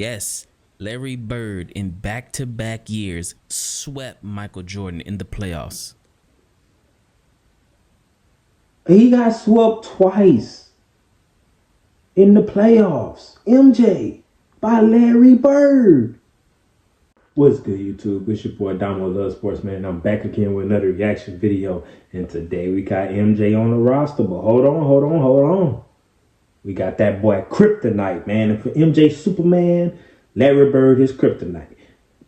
Yes, Larry Bird in back-to-back years swept Michael Jordan in the playoffs. He got swept twice in the playoffs. MJ by Larry Bird. What's good, YouTube? It's your boy Damo Love Sports, man. I'm back again with another reaction video. And today we got MJ on the roster. But hold on. We got that boy kryptonite, man. And for MJ Superman, Larry Bird is kryptonite.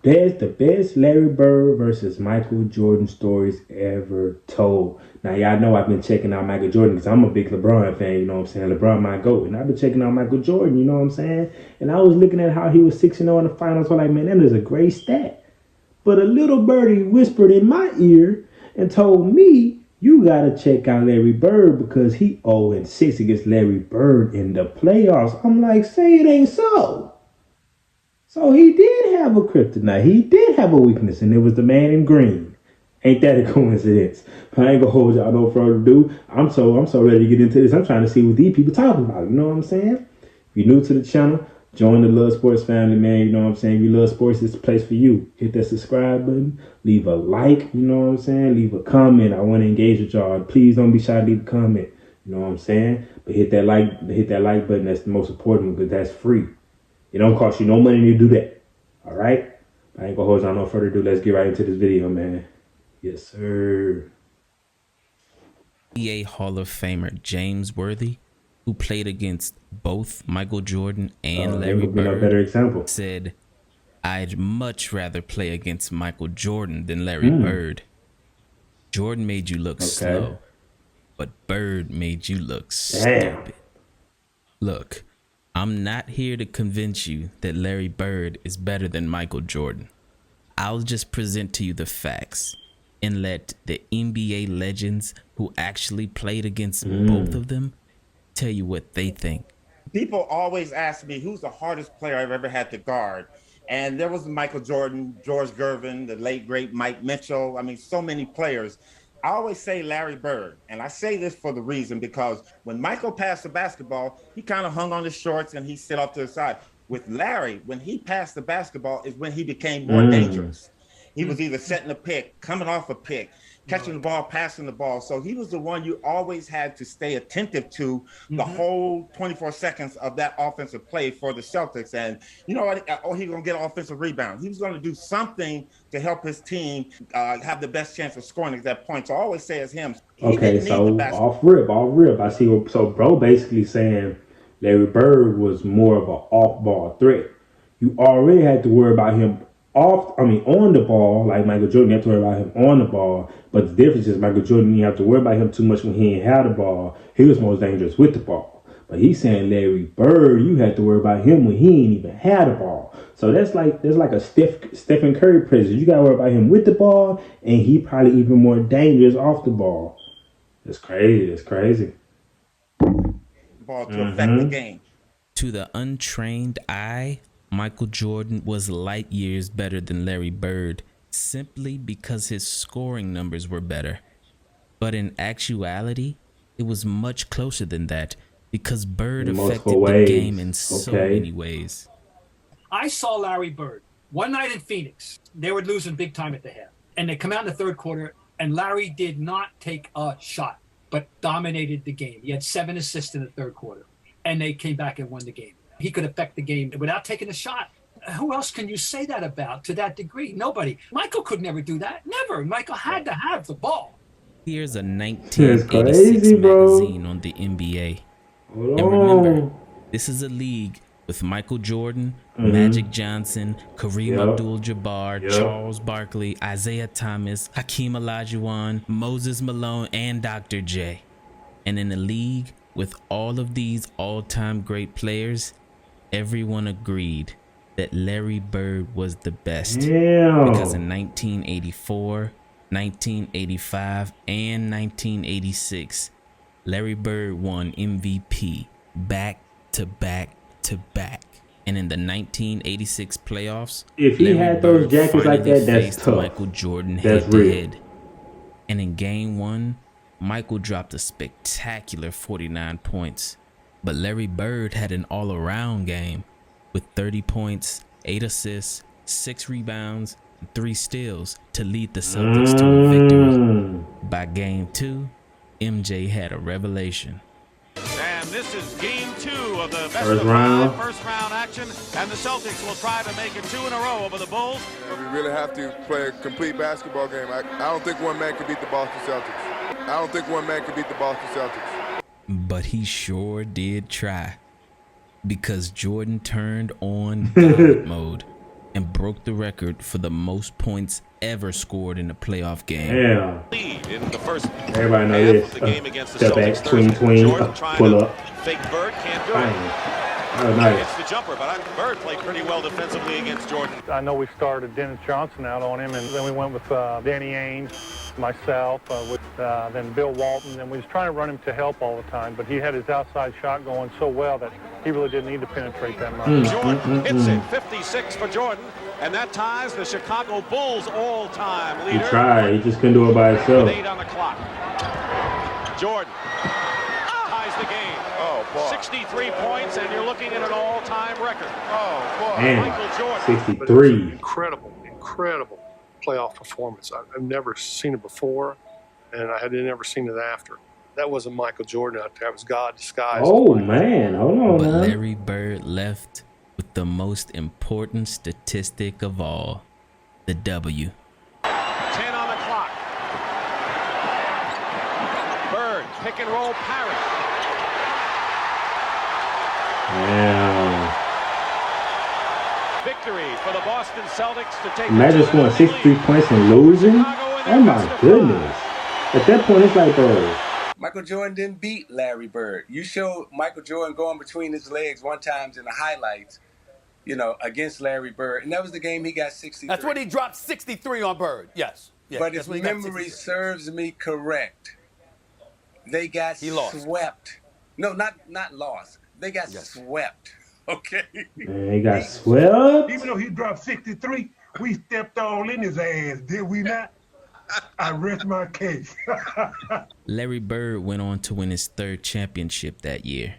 That's the best Larry Bird versus Michael Jordan stories ever told. Now, y'all know I've been checking out Michael Jordan because I'm a big LeBron fan, you know what I'm saying? LeBron my GOAT. And I've been checking out Michael Jordan, you know what I'm saying? And I was looking at how he was 6-0 in the finals. I'm like, man, that is a great stat. But a little birdie whispered in my ear and told me, you got to check out Larry Bird because he 0-6 against Larry Bird in the playoffs. I'm like, say it ain't so. So he did have a kryptonite. He did have a weakness, and it was the man in green. Ain't that a coincidence? But I ain't gonna hold y'all no further ado. I'm so ready to get into this. I'm trying to see what these people talking about. You know what I'm saying? If you're new to the channel, join the Love Sports family, man. You know what I'm saying? If you love sports, it's the place for you. Hit that subscribe button. Leave a like. You know what I'm saying? Leave a comment. I want to engage with y'all. Please don't be shy to leave a comment. You know what I'm saying? But hit that like button. That's the most important because that's free. It don't cost you no money to do that. All right? I ain't gonna hold on no further ado. Let's get right into this video, man. Yes, sir. NBA Hall of Famer James Worthy, who played against both Michael Jordan and Larry Bird, a better example. said, I'd much rather play against Michael Jordan than Larry Bird. Jordan made you look slow, but Bird made you look stupid. Look, I'm not here to convince you that Larry Bird is better than Michael Jordan. I'll just present to you the facts and let the NBA legends who actually played against both of them tell you what they think. People always ask me who's the hardest player I've ever had to guard. And there was Michael Jordan, George Gervin, the late, great Mike Mitchell. I mean, so many players. I always say Larry Bird, and I say this for the reason because when Michael passed the basketball, he kind of hung on his shorts and he sit off to the side. With Larry, when he passed the basketball is when he became more dangerous. He was either setting a pick, coming off a pick, catching the ball, passing the ball. So he was the one you always had to stay attentive to the whole 24 seconds of that offensive play for the Celtics. And you know what? Oh, he's going to get an offensive rebound. He was going to do something to help his team have the best chance of scoring at that point. So I always say it's him. Okay, so off rip. I see what, so bro basically saying Larry Bird was more of an off-ball threat. You already had to worry about him on the ball, like Michael Jordan, you have to worry about him on the ball. But the difference is Michael Jordan, you have to worry about him too much when he ain't had the ball. He was most dangerous with the ball. But he's saying Larry Bird, you had to worry about him when he ain't even had the ball. So that's like a Stephen Curry presence. You gotta worry about him with the ball, and he probably even more dangerous off the ball. That's crazy. Ball to affect the game. To the untrained eye, Michael Jordan was light years better than Larry Bird simply because his scoring numbers were better. But in actuality, it was much closer than that because Bird affected the game in so many ways. I saw Larry Bird one night in Phoenix. They were losing big time at the half. And they come out in the third quarter, and Larry did not take a shot, but dominated the game. He had 7 assists in the third quarter, and they came back and won the game. He could affect the game without taking a shot. Who else can you say that about to that degree? Nobody. Michael could never do that. Never. Michael had to have the ball. Here's a 1986 magazine on the NBA. And remember, this is a league with Michael Jordan, Magic Johnson, Kareem Abdul-Jabbar, Charles Barkley, Isaiah Thomas, Hakeem Olajuwon, Moses Malone, and Dr. J. And in a league with all of these all-time great players, everyone agreed that Larry Bird was the best. Because in 1984, 1985, and 1986, Larry Bird won MVP back to back to back. And in the 1986 playoffs, if he had those jackets like that, that's tough. Michael Jordan head to head. And in game 1, Michael dropped a spectacular 49 points. But Larry Bird had an all-around game. with 30 points, 8 assists, 6 rebounds, and 3 steals to lead the Celtics to a victory. By game 2, MJ had a revelation. And this is game 2 of the best First of round. 5 first-round action, and the Celtics will try to make it 2 in a row over the Bulls. We really have to play a complete basketball game. I don't think one man can beat the Boston Celtics. I don't think one man can beat the Boston Celtics. But he sure did try, because Jordan turned on God mode and broke the record for the most points ever scored in a playoff game. Yeah. Lead in the first Everybody know half this. of the game against the Step back, Celtics tween, Jordan trying pull to up. fake Bird, can't do it. Bang. Oh, nice. It's the jumper, but Bird played pretty well defensively against Jordan. I know we started Dennis Johnson out on him, and then we went with Danny Ainge, myself, then Bill Walton, and we was trying to run him to help all the time, but he had his outside shot going so well that he really didn't need to penetrate that much. Jordan hits it, 56 for Jordan, and that ties the Chicago Bulls all-time leader. He tried. He just couldn't do it by himself. With 8 on the clock. Jordan ties the game. Oh, boy. 63 points, and you're looking at an all-time record. Oh, boy. Man, Michael Jordan. But it was an 63. incredible playoff performance. I've never seen it before, and I had never seen it after. That wasn't Michael Jordan out there. It was God disguised. Oh, man. Hold on, But man. Larry Bird left with the most important statistic of all, the W. 10 on the clock. Bird, pick and roll parry. Damn. Victory for the Boston Celtics to take Imagine the scoring 63 points and losing. Oh, my goodness. At that point, it's like, Michael Jordan didn't beat Larry Bird. You showed Michael Jordan going between his legs one time in the highlights, against Larry Bird. And that was the game he got 63. That's when he dropped 63 on Bird. Yes. But if memory serves me correct, they got swept. No, not lost. They got swept. Okay. man, he got swept. Even though he dropped 63, we stepped all in his ass, did we not? I rest my case. Larry Bird went on to win his 3rd championship that year.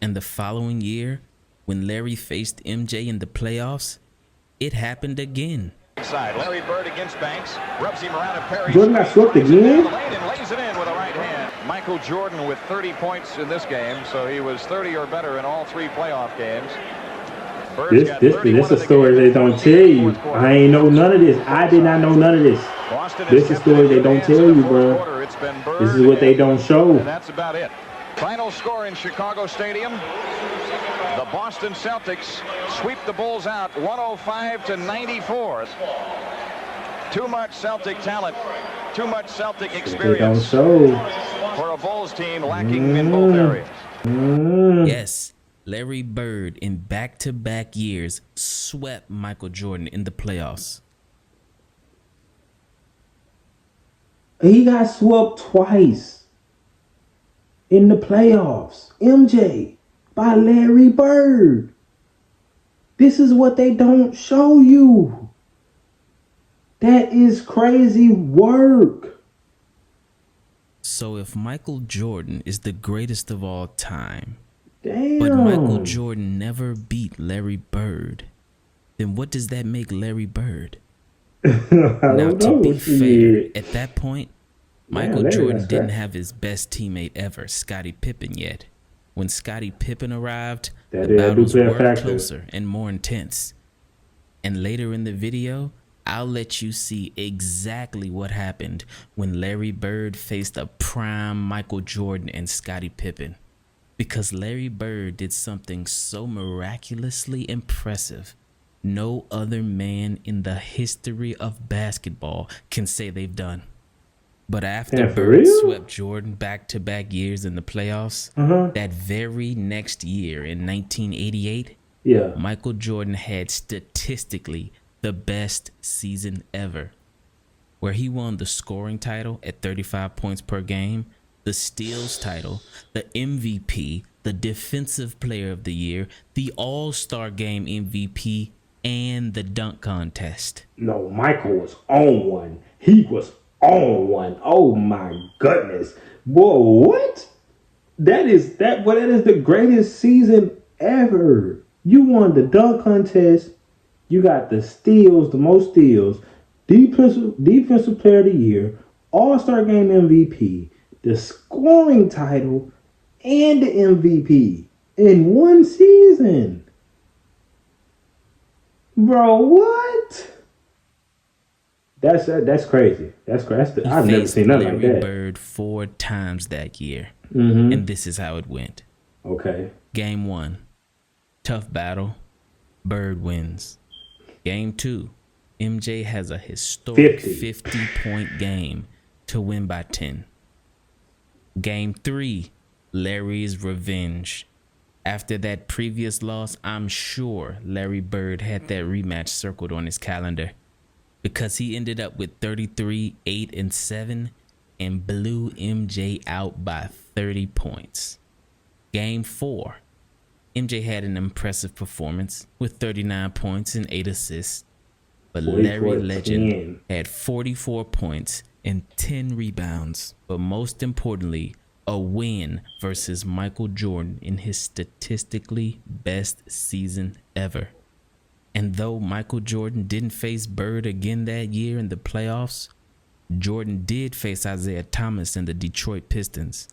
And the following year, when Larry faced MJ in the playoffs, it happened again. Inside, Larry Bird against Banks, rubs him around and parries. Jordan got swept again? And lays it in with a right hand. Michael Jordan with 30 points in this game, so he was 30 or better in all 3 playoff games. This is a story they don't tell you. I ain't know none of this. I did not know none of this. This is a story they don't tell you, bro. This is what they don't show. And that's about it. Final score in Chicago Stadium. The Boston Celtics sweep the Bulls out 105-94. Too much Celtic talent, too much Celtic experience They don't show. for a Bulls team lacking in both areas. Yes, Larry Bird in back-to-back years swept Michael Jordan in the playoffs. He got swept twice in the playoffs. MJ by Larry Bird. This is what they don't show you. That is crazy work. So if Michael Jordan is the greatest of all time, Damn. but Michael Jordan never beat Larry Bird, then what does that make Larry Bird? Now, to be fair, at that point, Michael Jordan didn't have his best teammate ever, Scottie Pippen, yet. When Scottie Pippen arrived, the battles were closer and more intense. And later in the video, I'll let you see exactly what happened when Larry Bird faced a prime Michael Jordan and Scottie Pippen. Because Larry Bird did something so miraculously impressive, no other man in the history of basketball can say they've done. But after Bird swept Jordan back-to-back years in the playoffs, that very next year in 1988, Michael Jordan had statistically the best season ever, where he won the scoring title at 35 points per game, the steals title, the MVP, the defensive player of the year, the all-star game MVP, and the dunk contest. No, Michael was on one. He was on one. Oh my goodness. Whoa, what? That is the greatest season ever. You won the dunk contest. You got the steals, the most steals, defensive player of the year, All-Star Game MVP, the scoring title, and the MVP in one season. Bro, what? That's crazy. That's crazy. I've never seen nothing like that. Larry Bird 4 times that year, Mm-hmm. and this is how it went. Okay. Game 1, tough battle. Bird wins. Game 2, MJ has a historic 50-point game to win by 10. Game 3, Larry's revenge. After that previous loss, I'm sure Larry Bird had that rematch circled on his calendar, because he ended up with 33, 8, and 7 and blew MJ out by 30 points. Game 4, MJ had an impressive performance with 39 points and 8 assists, but Larry Legend had 44 points and 10 rebounds, but most importantly, a win versus Michael Jordan in his statistically best season ever. And though Michael Jordan didn't face Bird again that year in the playoffs, Jordan did face Isaiah Thomas and the Detroit Pistons.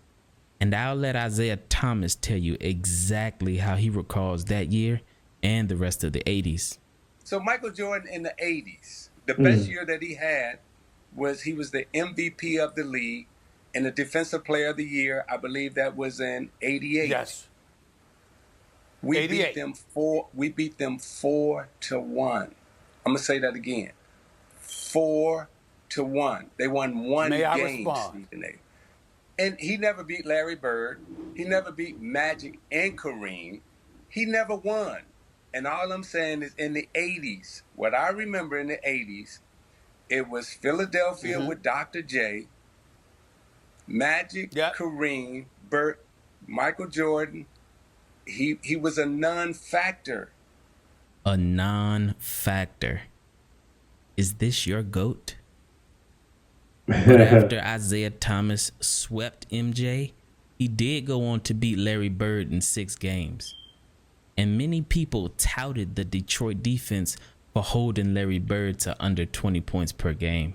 And I'll let Isaiah Thomas tell you exactly how he recalls that year and the rest of the 80s. So Michael Jordan in the 80s, the best year that he had was he was the MVP of the league and the defensive player of the year. I believe that was in 88. Yes. We 88. beat them 4-1. I'm gonna say that again. 4-1. They won one May I game, respond? Stephen A. And he never beat Larry Bird. He never beat Magic and Kareem. He never won. And all I'm saying is in the 80s, what I remember in the 80s, it was Philadelphia with Dr. J, Magic, Kareem, Bird, Michael Jordan. He was a non-factor. A non-factor. Is this your GOAT? But after Isaiah Thomas swept MJ, he did go on to beat Larry Bird in 6 games. And many people touted the Detroit defense for holding Larry Bird to under 20 points per game.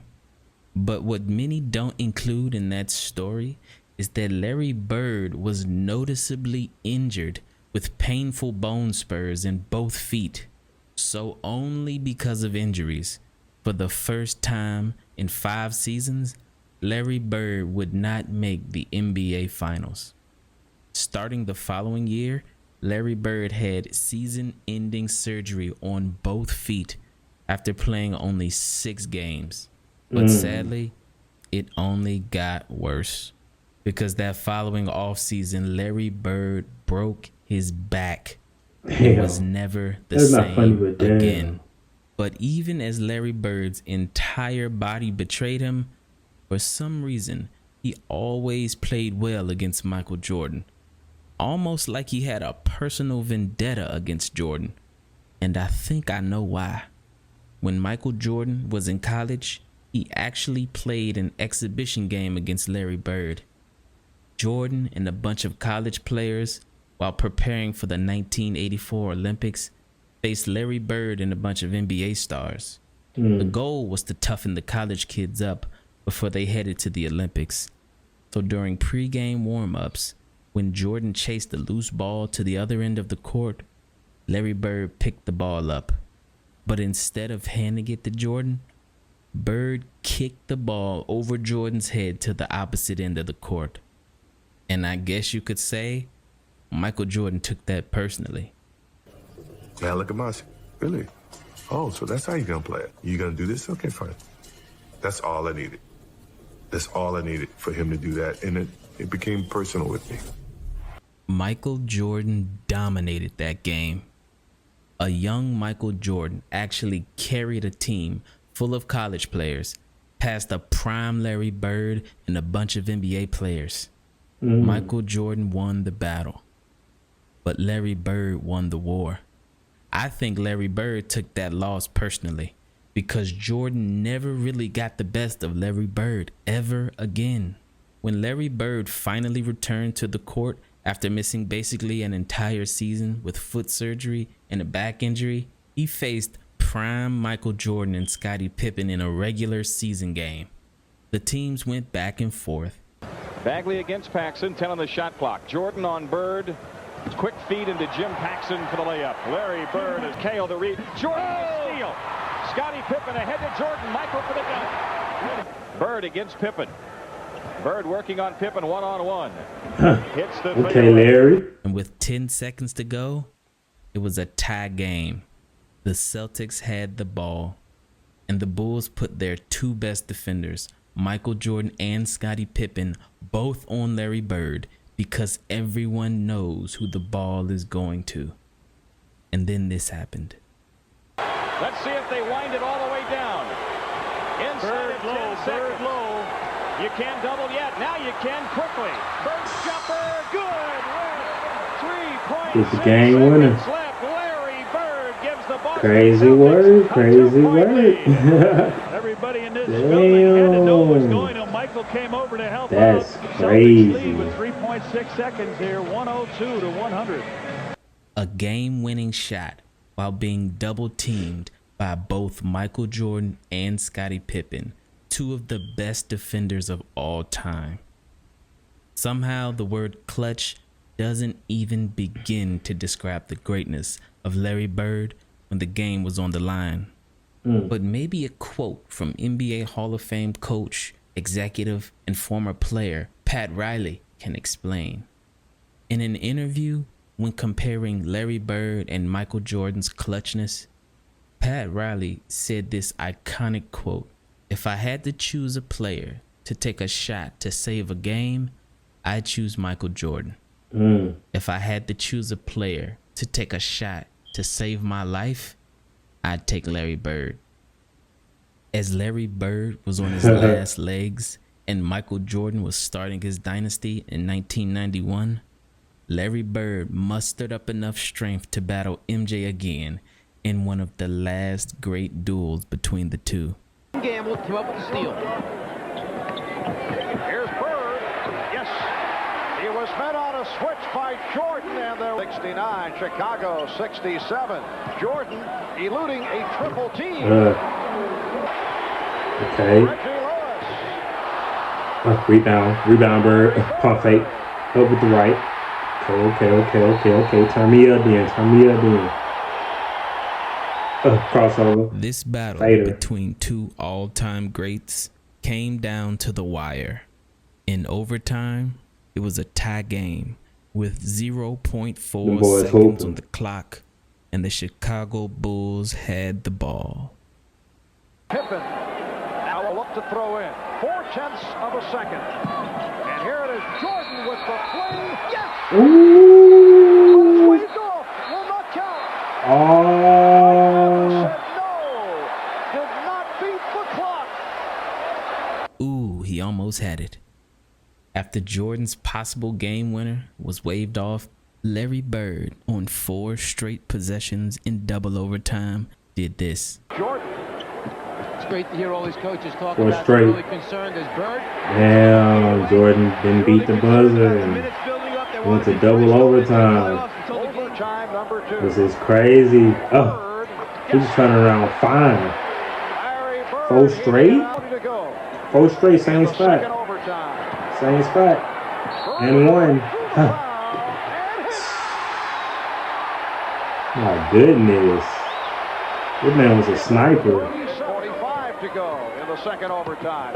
But what many don't include in that story is that Larry Bird was noticeably injured with painful bone spurs in both feet. So only because of injuries, for the first time in 5 seasons, Larry Bird would not make the NBA Finals. Starting the following year, Larry Bird had season-ending surgery on both feet after playing only 6 games. But sadly, it only got worse, because that following offseason, Larry Bird broke his back. It was never the same again. But even as Larry Bird's entire body betrayed him, for some reason, he always played well against Michael Jordan. Almost like he had a personal vendetta against Jordan. And I think I know why. When Michael Jordan was in college, he actually played an exhibition game against Larry Bird. Jordan and a bunch of college players, while preparing for the 1984 Olympics, faced Larry Bird and a bunch of NBA stars. The goal was to toughen the college kids up before they headed to the Olympics. So during pre-game warm-ups, when Jordan chased the loose ball to the other end of the court, Larry Bird picked the ball up. But instead of handing it to Jordan, Bird kicked the ball over Jordan's head to the opposite end of the court. And I guess you could say Michael Jordan took that personally. Yeah, look at Mossy. Really? Oh, so that's how you're going to play it. You going to do this? Okay, fine. That's all I needed. That's all I needed for him to do that. And it became personal with me. Michael Jordan dominated that game. A young Michael Jordan actually carried a team full of college players past a prime Larry Bird and a bunch of NBA players. Michael Jordan won the battle, but Larry Bird won the war. I think Larry Bird took that loss personally, because Jordan never really got the best of Larry Bird ever again. When Larry Bird finally returned to the court After missing basically an entire season with foot surgery and a back injury, he faced prime Michael Jordan and Scottie Pippen in a regular season game. The teams went back and forth. Bagley against Paxson, 10 on the shot clock. Jordan on Bird. Quick feed into Jim Paxson for the layup. Larry Bird has KO'd the read. Jordan the steal. Scottie Pippen ahead to Jordan. Michael for the dunk. Bird against Pippen. Bird working on Pippen one-on-one. Hits the okay, Larry. And with 10 seconds to go, it was a tie game. The Celtics had the ball, and the Bulls put their two best defenders, Michael Jordan and Scottie Pippen, both on Larry Bird because everyone knows who the ball is going to. And then this happened. Let's see if they wind it all the way down. Inside Bird low, Bird low. You can't double yet. Now you can quickly. Bird jumper, good. 3 points. It's the game winner. Left. Larry Bird gives the ball. Crazy word, crazy word. Everybody in this building had to know what was going on. Michael came over to help That's out. crazy. Celtics lead with 3.6 seconds here, 102 to 100. A game-winning shot while being double-teamed by both Michael Jordan and Scottie Pippen, two of the best defenders of all time. Somehow the word clutch doesn't even begin to describe the greatness of Larry Bird when the game was on the line. But maybe a quote from NBA Hall of Fame coach, executive, and former player Pat Riley can explain. In an interview, when comparing Larry Bird and Michael Jordan's clutchness, Pat Riley said this iconic quote, "If I had to choose a player to take a shot to save a game, I'd choose Michael Jordan. If I had to choose a player to take a shot to save my life, I'd take Larry Bird." As Larry Bird was on his last legs and Michael Jordan was starting his dynasty in 1991, Larry Bird mustered up enough strength to battle MJ again in one of the last great duels between the two. Gamble came up with the steal. Here's Bird. Yes. He was met on a switch by Jordan, and there 69, Chicago 67. Jordan eluding a triple team. Okay. Rebound Bird. Pump fake. Up with the right. Okay. Turn me up then. Crossover. This battle between two all-time greats came down to the wire. In overtime, it was a tie game with 0.4 seconds on the clock, and the Chicago Bulls had the ball. Pippen now will look to throw in. 0.4 of a second. And here it is, Jordan with the play. Yes! Ooh! But it's waved off. Will not count. Oh! No! Did not beat the clock. Ooh, he almost had it. After Jordan's possible game winner was waved off, Larry Bird, on 4 straight possessions in double overtime, did this. Jordan. It's great to hear all these coaches talk 4 about straight. really concerned as Bird. Damn, Jordan didn't beat the buzzer and went to double overtime. Overtime number 2. This is crazy. Oh, he's turning around fine. 4 straight? 4 straight, same spot. Same spot. And 1. My goodness. This man was a sniper. 45 to go in the second overtime.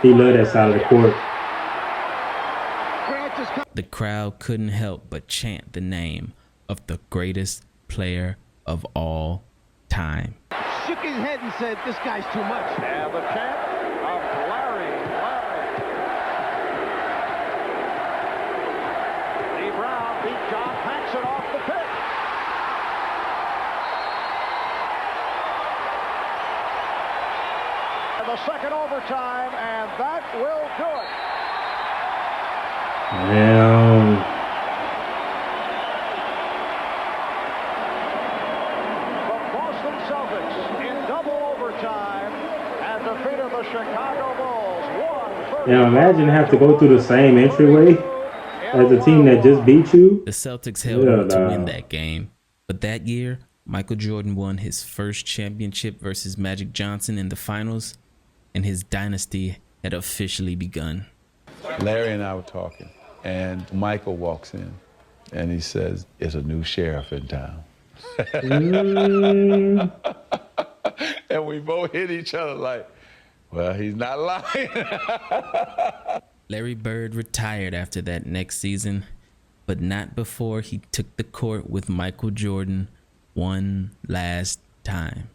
He loved that side of the court. The crowd couldn't help but chant the name of the greatest player of all time. Shook his head and said, "This guy's too much." And the chant of Larry. Lee Brown beat John Paxson off the pitch. And the second overtime, and that will do it. Damn. The Boston Celtics in double overtime and defeated the Chicago Bulls 1-30. Now imagine have to go through the same entryway as a team that just beat you. The Celtics held on to win that game, but that year, Michael Jordan won his first championship versus Magic Johnson in the finals, and his dynasty had officially begun. Larry and I were talking, and Michael walks in, and he says, "It's a new sheriff in town." And we both hit each other like, well, he's not lying. Larry Bird retired after that next season, but not before he took the court with Michael Jordan one last time.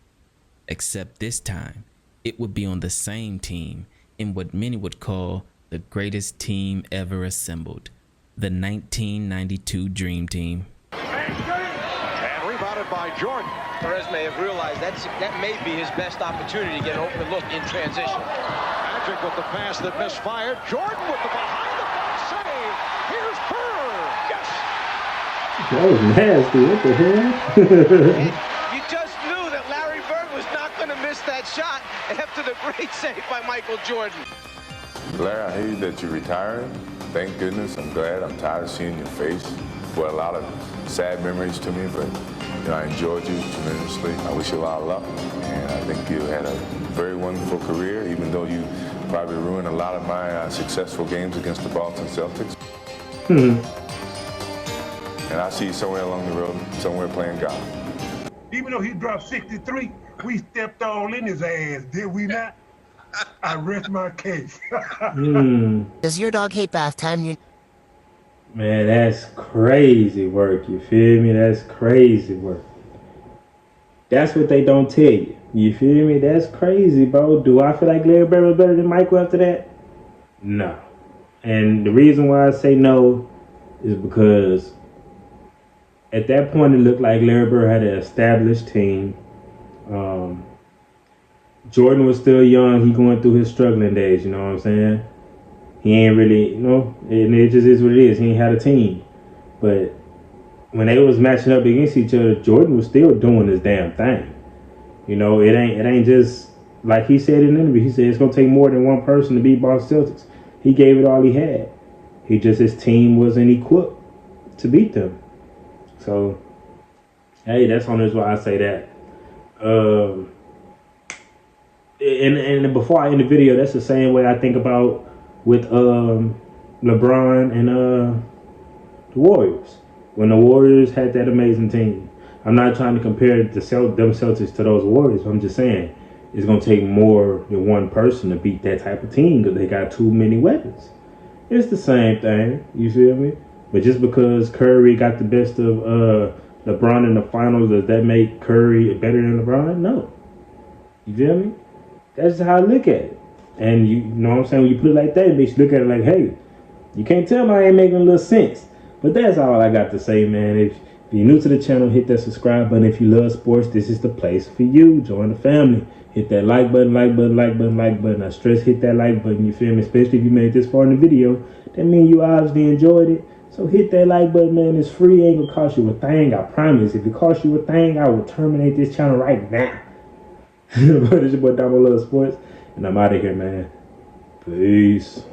Except this time, it would be on the same team in what many would call the greatest team ever assembled, the 1992 Dream Team. And rebounded by Jordan. Perez may have realized that may be his best opportunity to get an open look in transition. Magic with the pass that misfired. Jordan with the behind-the-back save. Here's Bird. Yes. That was nasty. What the hell? You just knew that Larry Bird was not going to miss that shot after the great save by Michael Jordan. Larry, I hear that you're retiring. Thank goodness. I'm glad. I'm tired of seeing your face. For a lot of sad memories to me, but I enjoyed you tremendously. I wish you a lot of luck, and I think you had a very wonderful career, even though you probably ruined a lot of my successful games against the Boston Celtics. And I'll see you somewhere along the road, somewhere playing golf. Even though he dropped 63, we stepped all in his ass, did we not? I rest my case. Does your dog hate bath time? Man, that's crazy work. You feel me? That's crazy work. That's what they don't tell you. You feel me? That's crazy, bro. Do I feel like Larry Bird was better than Michael after that? No. And the reason why I say no is because at that point it looked like Larry Bird had an established team. Jordan was still young. He going through his struggling days, you know what I'm saying? He ain't really, and it just is what it is. He ain't had a team. But when they was matching up against each other, Jordan was still doing his damn thing. It ain't just, like he said in the interview, he said it's going to take more than one person to beat Boston Celtics. He gave it all he had. His team wasn't equipped to beat them. So, hey, that's on this why I say that. And before I end the video, that's the same way I think about with LeBron and the Warriors. When the Warriors had that amazing team. I'm not trying to compare them Celtics to those Warriors. I'm just saying it's going to take more than one person to beat that type of team because they got too many weapons. It's the same thing. You feel me? But just because Curry got the best of LeBron in the finals, does that make Curry better than LeBron? No. You feel me? That's how I look at it. And you know what I'm saying? When you put it like that, it makes you look at it like, hey, you can't tell me I ain't making a little sense. But that's all I got to say, man. If you're new to the channel, hit that subscribe button. If you love sports, this is the place for you. Join the family. Hit that like button. I stress hit that like button, you feel me? Especially if you made this far in the video. That means you obviously enjoyed it. So hit that like button, man. It's free. It ain't gonna cost you a thing. I promise. If it costs you a thing, I will terminate this channel right now. But it's your boy Damo Love Sports. And I'm out of here, man. Peace.